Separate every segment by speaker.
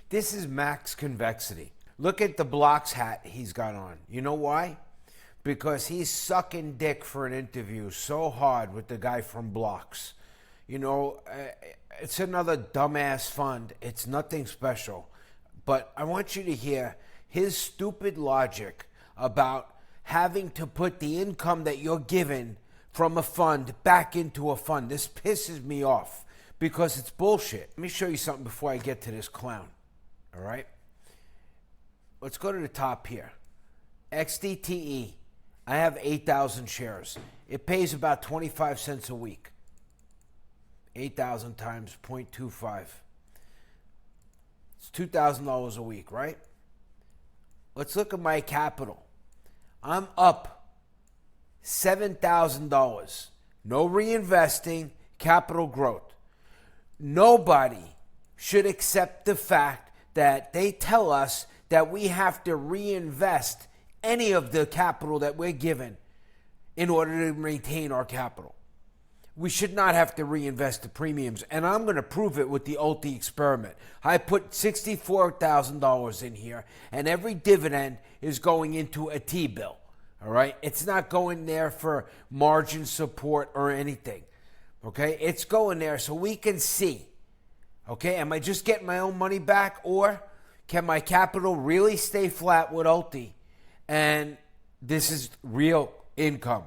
Speaker 1: This is max convexity. Look at the blocks hat he's got on. You know why? Because he's sucking dick for an interview so hard with the guy from Blocks. You know, it's another dumbass fund. It's nothing special. But I want you to hear his stupid logic about having to put the income that you're given from a fund back into a fund. This pisses me off because it's bullshit. Let me show you something before I get to this clown. All right? Let's go to the top here. XDTE. I have 8,000 shares. It pays about 25 cents a week. 8,000 times 0.25. It's $2,000 a week, right? Let's look at my capital. I'm up $7,000. No reinvesting, capital growth. Nobody should accept the fact that they tell us that we have to reinvest any of the capital that we're given in order to maintain our capital. We should not have to reinvest the premiums, and I'm going to prove it with the Ulti experiment. I put $64,000 in here, and every dividend is going into a T-bill, all right? It's not going there for margin support or anything, okay? It's going there so we can see, okay? Am I just getting my own money back, or can my capital really stay flat with Ulti? And this is real income.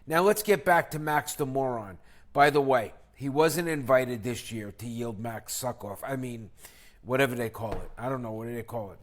Speaker 1: Now let's get back to Max the Moron. By the way, he wasn't invited this year to YieldMax Suck-Off. I mean, whatever they call it. I don't know. What do they call it?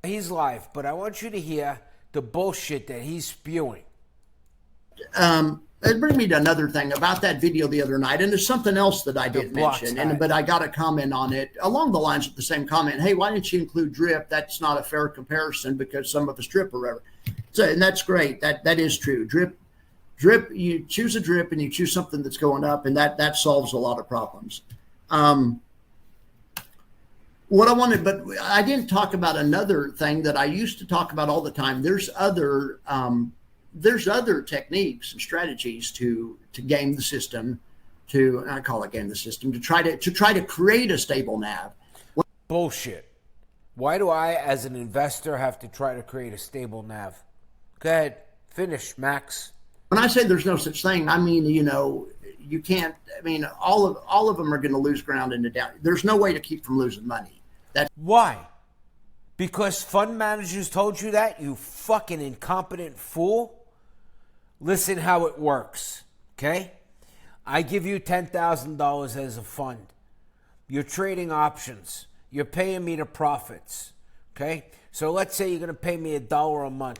Speaker 1: He's live, but I want you to hear the bullshit that he's spewing.
Speaker 2: It brings me to another thing about that video the other night, and there's something else that I didn't mention, but I got a comment on it along the lines of the same comment. Hey, why didn't you include drip? That's not a fair comparison because some of us drip or whatever. So, and that's great. That is true. Drip. You choose a drip and you choose something that's going up, and that solves a lot of problems. What I wanted, but I didn't talk about another thing that I used to talk about all the time. There's other techniques and strategies to game the system, I call it game the system, to try to create a stable NAV.
Speaker 1: Bullshit. Why do I, as an investor, have to try to create a stable NAV? Go ahead, finish, Max.
Speaker 2: When I say there's no such thing, I mean, you can't. I mean, all of them are going to lose ground in the down. There's no way to keep from losing money. That's
Speaker 1: why. Because fund managers told you that, you fucking incompetent fool? Listen how it works, okay? I give you $10,000 as a fund. You're trading options. You're paying me the profits, okay? So let's say you're going to pay me $1 a month.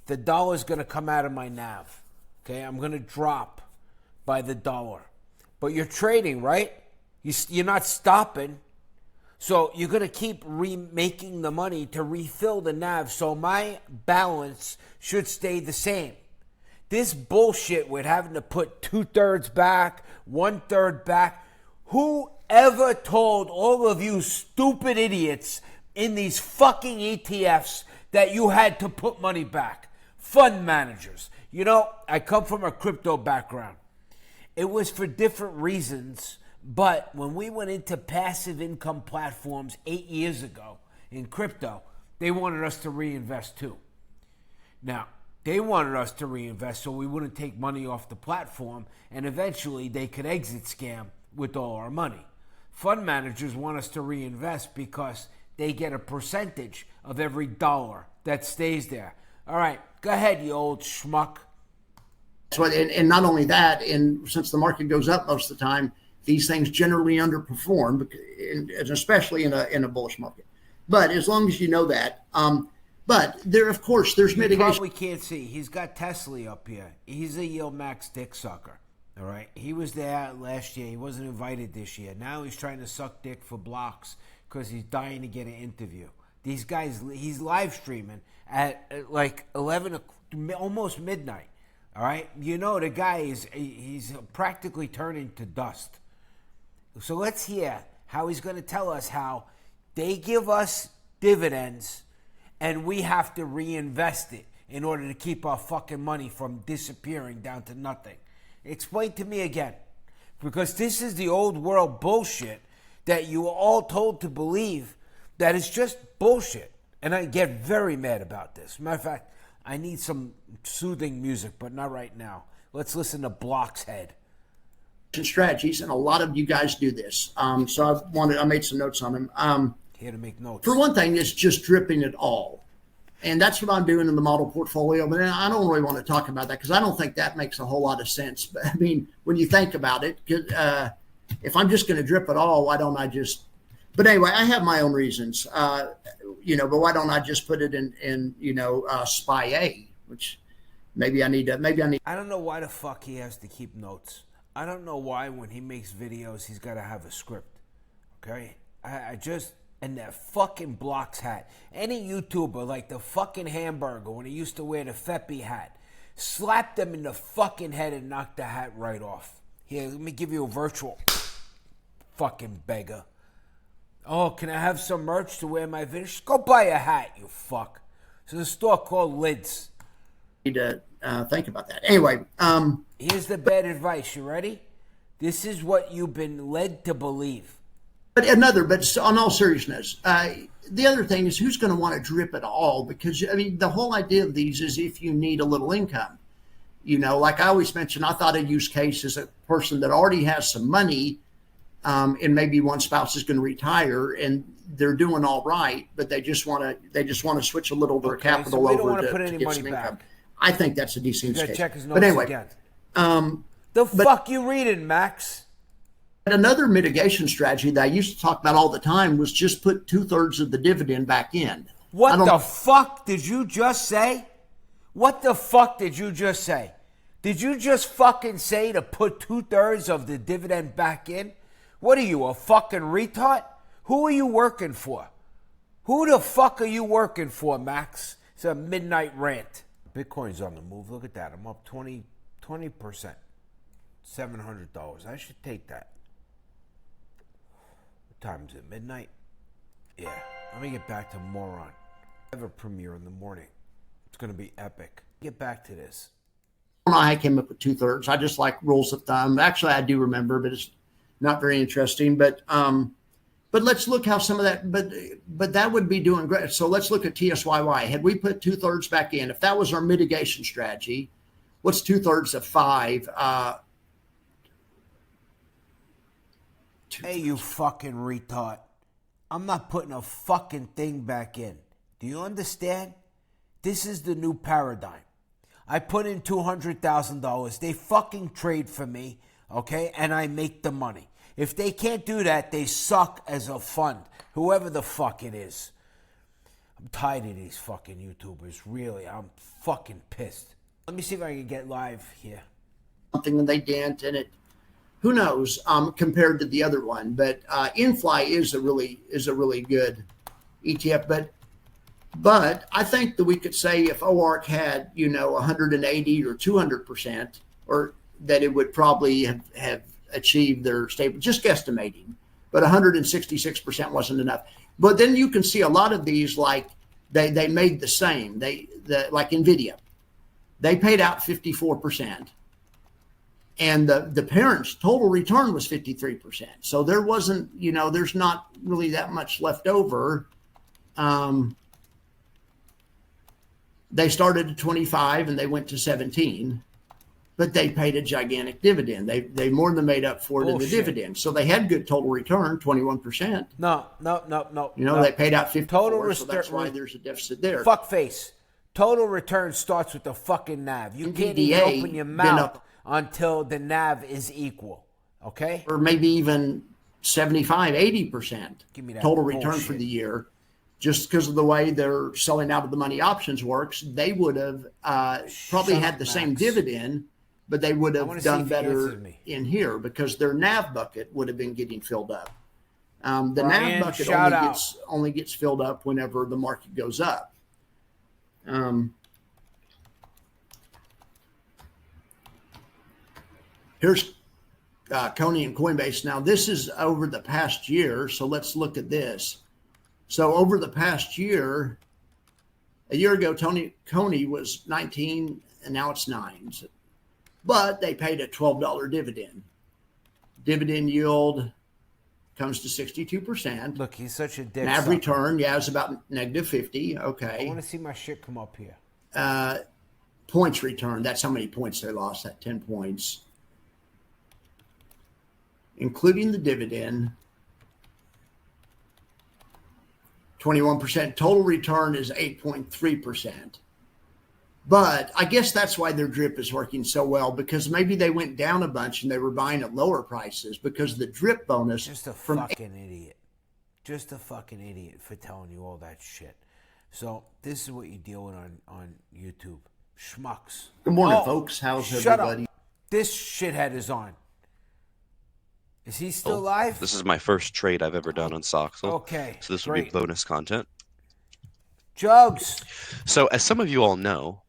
Speaker 1: The dollar is going to come out of my NAV, okay? I'm going to drop by the dollar. But you're trading, right? You're not stopping. So you're going to keep remaking the money to refill the NAV, so my balance should stay the same. This bullshit with having to put 2/3 back, 1/3 back, whoever told all of you stupid idiots in these fucking ETFs that you had to put money back? Fund managers. You know, I come from a crypto background. It was for different reasons. But when we went into passive income platforms 8 years ago in crypto, they wanted us to reinvest too. Now, they wanted us to reinvest so we wouldn't take money off the platform, and eventually they could exit scam with all our money. Fund managers want us to reinvest because they get a percentage of every dollar that stays there. All right, go ahead, you old schmuck.
Speaker 2: So, and not only that, and since the market goes up most of the time, these things generally underperform, especially in a bullish market. But as long as you know that, but there, of course, there's mitigation.
Speaker 1: You probably can't see. He's got Tesla up here. He's a YieldMax dick sucker. All right. He was there last year. He wasn't invited this year. Now he's trying to suck dick for Blocks because he's dying to get an interview. These guys, he's live streaming at like 11, almost midnight. All right. You know, the guy he's practically turning to dust. So let's hear how he's going to tell us how they give us dividends and we have to reinvest it in order to keep our fucking money from disappearing down to nothing. Explain to me again, because this is the old world bullshit that you are all told to believe that is just bullshit. And I get very mad about this. Matter of fact, I need some soothing music, but not right now. Let's listen to Block's Head.
Speaker 2: Strategies, and a lot of you guys do this. So I made some notes on them.
Speaker 1: Here to make notes.
Speaker 2: For one thing, it's just dripping it all. And that's what I'm doing in the model portfolio. But I don't really want to talk about that because I don't think that makes a whole lot of sense. But I mean, when you think about it, if I'm just going to drip it all, why don't I just? But anyway, I have my own reasons. But why don't I just put it in SPY A, which maybe I need.
Speaker 1: I don't know why the fuck he has to keep notes. I don't know why when he makes videos he's got to have a script. Okay, and that fucking Blocks hat. Any YouTuber like the fucking Hamburger when he used to wear the Feppy hat, slapped him in the fucking head and knocked the hat right off. Here, let me give you a virtual fucking beggar. Oh, can I have some merch to wear my video? Go buy a hat, you fuck. There's a store called Lids.
Speaker 2: Need to think about that. Anyway,
Speaker 1: here's the bad advice. You ready? This is what you've been led to believe.
Speaker 2: But on all seriousness, the other thing is who's going to want to drip it all? Because, I mean, the whole idea of these is if you need a little income. Like I always mention, I thought a use case is a person that already has some money and maybe one spouse is going to retire and they're doing all right, but they just want to switch a little of their capital
Speaker 1: so we
Speaker 2: over
Speaker 1: don't want
Speaker 2: to
Speaker 1: put any
Speaker 2: get
Speaker 1: money
Speaker 2: some
Speaker 1: back.
Speaker 2: income. I think that's a decent use case.
Speaker 1: Check his notes
Speaker 2: but anyway,
Speaker 1: again. Fuck you reading, Max?
Speaker 2: Another mitigation strategy that I used to talk about all the time was just put 2/3 of the dividend back in.
Speaker 1: What the fuck did you just say? What the fuck did you just say? Did you just fucking say to put 2/3 of the dividend back in? What are you, a fucking retard? Who are you working for? Who the fuck are you working for, Max? It's a midnight rant. Bitcoin's on the move. Look at that. I'm up 20%. $700. I should take that. What time is it? Midnight? Yeah. Let me get back to Moron. I have a premiere in the morning. It's going to be epic. Get back to this.
Speaker 2: I came up with 2/3. I just like rules of thumb. Actually, I do remember, but it's not very interesting. But let's look how some of that. But that would be doing great. So let's look at TSYY. Had we put 2/3 back in, if that was our mitigation strategy, what's 2/3 of 5?
Speaker 1: Hey, you fucking retard. I'm not putting a fucking thing back in. Do you understand? This is the new paradigm. I put in $200,000. They fucking trade for me, okay? And I make the money. If they can't do that, they suck as a fund. Whoever the fuck it is. I'm tired of these fucking YouTubers. Really, I'm fucking pissed. Let me see if I can get live here.
Speaker 2: Something and they dent and it. Who knows? Compared to the other one, but InFly is a really good ETF. But I think that we could say if OARC had 180 or 200%, or that it would probably have achieved their stable. Just guesstimating, but 166% wasn't enough. But then you can see a lot of these like they made the same. Like Nvidia, they paid out 54%. And the parents' total return was 53%. So there wasn't, there's not really that much left over. They started at 25 and they went to 17, but they paid a gigantic dividend. They more than made up for it in the dividend. So they had good total return, 21%.
Speaker 1: No.
Speaker 2: They paid out 54,
Speaker 1: total
Speaker 2: so that's why there's a deficit there.
Speaker 1: Fuck face. Total return starts with the fucking NAV. You can't even open your mouth until the NAV is equal, okay?
Speaker 2: Or maybe even 75, 80% total return for the year. Just because of the way their selling out of the money options works, they would have probably had the same dividend, but they would have done better in here because their NAV bucket would have been getting filled up. The NAV bucket only gets filled up whenever the market goes up. Here's Coney and Coinbase. Now, this is over the past year, so let's look at this. So over the past year, a year ago, Coney was 19, and now it's 9. But they paid a $12 dividend. Dividend yield comes to 62%.
Speaker 1: Look, he's such a dick.
Speaker 2: NAV return, yeah, is about negative 50. Okay.
Speaker 1: I want to see my shit come up here.
Speaker 2: Points return, that's how many points they lost, that 10 points. Including the dividend, 21%. Total return is 8.3%. But I guess that's why their drip is working so well, because maybe they went down a bunch and they were buying at lower prices because the drip bonus.
Speaker 1: Just a fucking idiot. Just a fucking idiot for telling you all that shit. So this is what you deal with on YouTube. Schmucks.
Speaker 2: Good morning, folks. How's everybody?
Speaker 1: Up. This shithead is on. Is he still live?
Speaker 3: This is my first trade I've ever done on Soxel.
Speaker 1: Okay.
Speaker 3: So this will be bonus content.
Speaker 1: Jugs.
Speaker 3: So as some of you all know,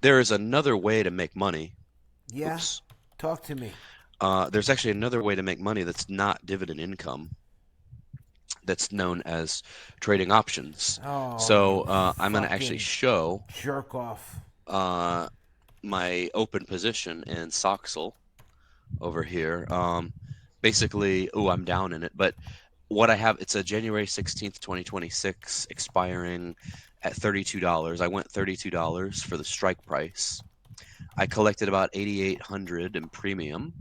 Speaker 3: there is another way to make money.
Speaker 1: Yeah.
Speaker 3: Oops.
Speaker 1: Talk to me.
Speaker 3: There's actually another way to make money that's not dividend income. That's known as trading options.
Speaker 1: Oh,
Speaker 3: so I'm going to actually show
Speaker 1: jerk off
Speaker 3: my open position in Soxel over here. Basically, I'm down in it, but what I have, it's a January 16th, 2026 expiring at $32. I went $32 for the strike price. I collected about $8,800 in premium,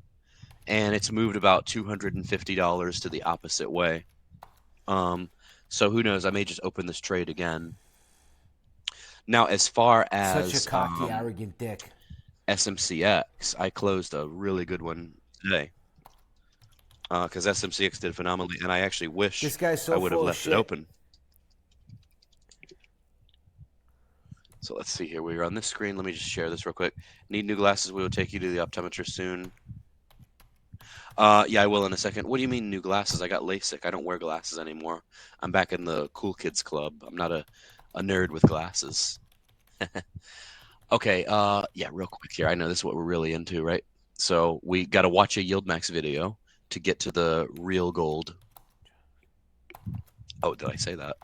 Speaker 3: and it's moved about $250 to the opposite way. So who knows? I may just open this trade again. Now, as far as
Speaker 1: such a cocky, arrogant dick,
Speaker 3: SMCX, I closed a really good one today because SMCX did phenomenally, and I actually wish
Speaker 1: this guy's so
Speaker 3: I would have left
Speaker 1: shit.
Speaker 3: it open. So let's see here. We're on this screen. Let me just share this real quick. Need new glasses? We will take you to the optometrist soon. Yeah, I will in a second. What do you mean new glasses? I got LASIK. I don't wear glasses anymore. I'm back in the cool kids club. I'm not a nerd with glasses. Okay, yeah, real quick here. I know this is what we're really into, right? So we got to watch a YieldMax video to get to the real gold. Oh, did I say that?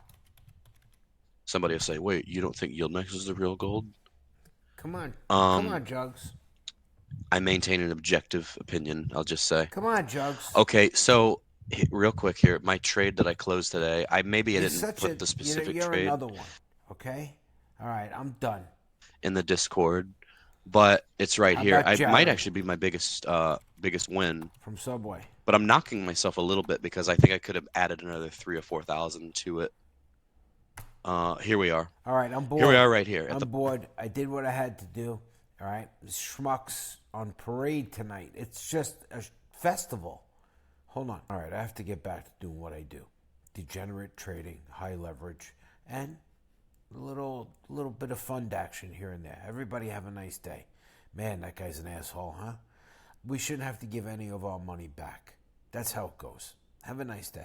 Speaker 3: Somebody will say, wait, you don't think YieldMax is the real gold?
Speaker 1: Come on. Come on, Jugs.
Speaker 3: I maintain an objective opinion, I'll just say.
Speaker 1: Come on, Jugs.
Speaker 3: Okay, so real quick here, my trade that I closed today, I didn't put the specific
Speaker 1: you're
Speaker 3: trade.
Speaker 1: Another one, okay? All right, I'm done.
Speaker 3: In the Discord, but it's right
Speaker 1: How
Speaker 3: here.
Speaker 1: about
Speaker 3: It might actually be my biggest win
Speaker 1: from Subway.
Speaker 3: But I'm knocking myself a little bit because I think I could have added another 3,000 or 4,000 to it. Here we are.
Speaker 1: All right, I'm bored.
Speaker 3: Here we are right here.
Speaker 1: I'm bored. I did what I had to do. All right, schmucks on parade tonight. It's just a festival. Hold on. All right, I have to get back to doing what I do. Degenerate trading, high leverage, and a little bit of fund action here and there. Everybody have a nice day. Man, that guy's an asshole, huh? We shouldn't have to give any of our money back. That's how it goes. Have a nice day.